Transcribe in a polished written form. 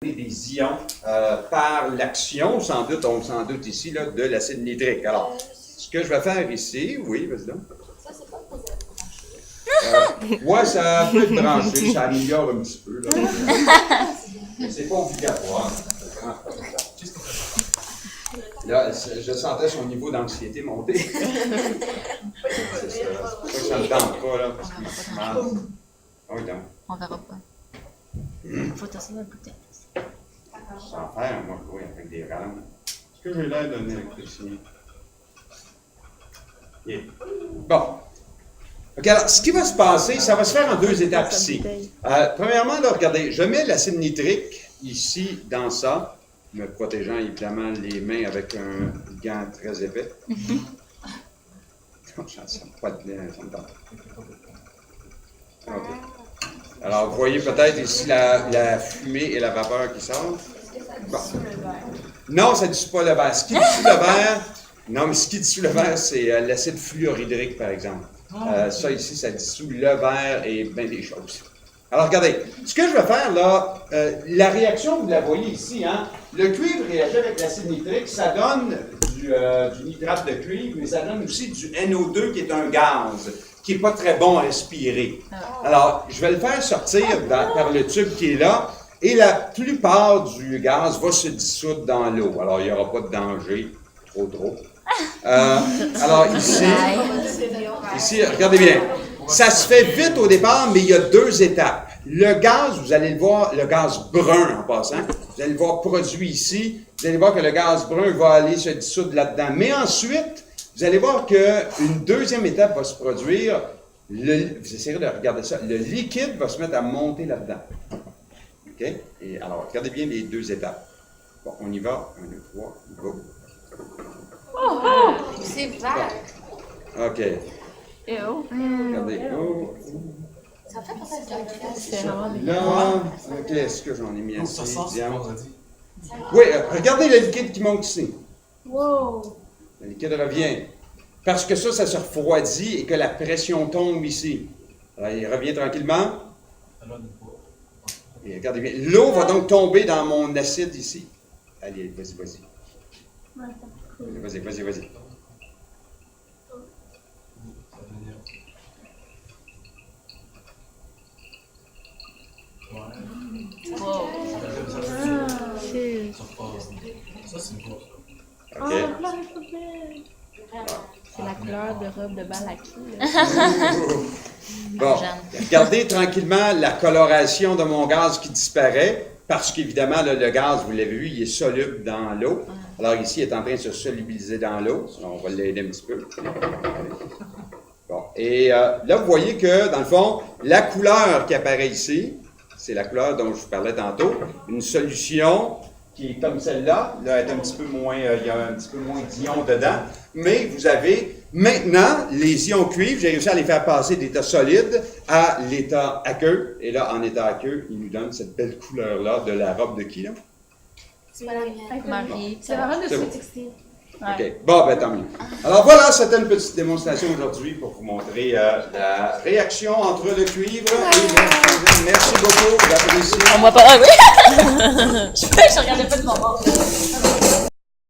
des ions par l'action, sans doute, on s'en doute ici, là, de l'acide nitrique. Alors, ce que je vais faire ici, oui, vas-y donc. Ça, c'est pas posé. Ouais, ça peut être branché, ça améliore un petit peu. Là. Mais c'est pas obligatoire. Là, je sentais son niveau d'anxiété monter. C'est ça. C'est pour ça que ça ne tente pas, là, parce qu'il fait mal. Ah oui, donc. On verra pas. Faut tasser la bouteille. Sans faire, moi, oui, avec des rames. Est-ce que j'ai l'air d'un électricien? Yeah. Bon. OK, alors, ce qui va se passer, ça va se faire en deux étapes ici. Premièrement, là, regardez, je mets l'acide nitrique ici, dans ça, me protégeant évidemment les mains avec un gant très épais. Non, ça ne sent pas de lait, ça me tente. OK. Alors, vous voyez peut-être ici la fumée et la vapeur qui sortent. Bon. Non, ça ne dissout pas le verre. Ce qui dissout le verre, non, mais ce qui dissout le verre, c'est l'acide fluorhydrique, par exemple. Ça ici, ça dissout le verre et bien des choses. Alors, regardez, ce que je vais faire là, la réaction, vous la voyez ici, hein? Le cuivre réagit avec l'acide nitrique, ça donne du nitrate de cuivre, mais ça donne aussi du NO2 qui est un gaz, qui n'est pas très bon à respirer. Alors, je vais le faire sortir par le tube qui est là, et la plupart du gaz va se dissoudre dans l'eau. Alors, il n'y aura pas de danger, trop. Alors, ici, regardez bien. Ça se fait vite au départ, mais il y a deux étapes. Le gaz, vous allez le voir, le gaz brun en passant, vous allez le voir produit ici. Vous allez voir que le gaz brun va aller se dissoudre là-dedans. Mais ensuite, vous allez voir qu'une deuxième étape va se produire. Vous essayerez de regarder ça. Le liquide va se mettre à monter là-dedans. OK? Et alors, regardez bien les deux étapes. Bon, on y va. 1, 2, 3, go. Oh! C'est vert. OK. Regardez. Oh. Ça fait peut-être C'est vraiment Là, OK, est-ce que j'en ai mis assez? Oui, regardez le liquide qui monte ici. Wow! Le liquide revient. Parce que ça se refroidit et que la pression tombe ici. Alors, il revient tranquillement. Et regardez bien. L'eau va donc tomber dans mon acide ici. Allez, vas-y. Vas-y. Wow. Ça, c'est beau. OK. C'est la couleur de robe de bal à qui? Bon, regardez tranquillement la coloration de mon gaz qui disparaît, parce qu'évidemment, le gaz, vous l'avez vu, il est soluble dans l'eau. Alors ici, il est en train de se solubiliser dans l'eau. On va l'aider un petit peu. Bon, et là, vous voyez que, dans le fond, la couleur qui apparaît ici, c'est la couleur dont je vous parlais tantôt. Une solution qui est comme celle-là, là, est un petit peu moins, il y a un petit peu moins d'ions dedans, mais vous avez maintenant les ions cuivre, j'ai réussi à les faire passer d'état solide à l'état aqueux, et là, en état aqueux, il nous donne cette belle couleur-là de la robe de qui, là? C'est pas la mienne. Marie. C'est la robe de C'est bon. Sweet 16. OK. Bon, ben tant mieux. Alors voilà, c'était une petite démonstration aujourd'hui pour vous montrer la réaction entre le cuivre et le. Merci beaucoup, j'apprécie. On voit pas. Ah oui! Je regardais pas de mon bord.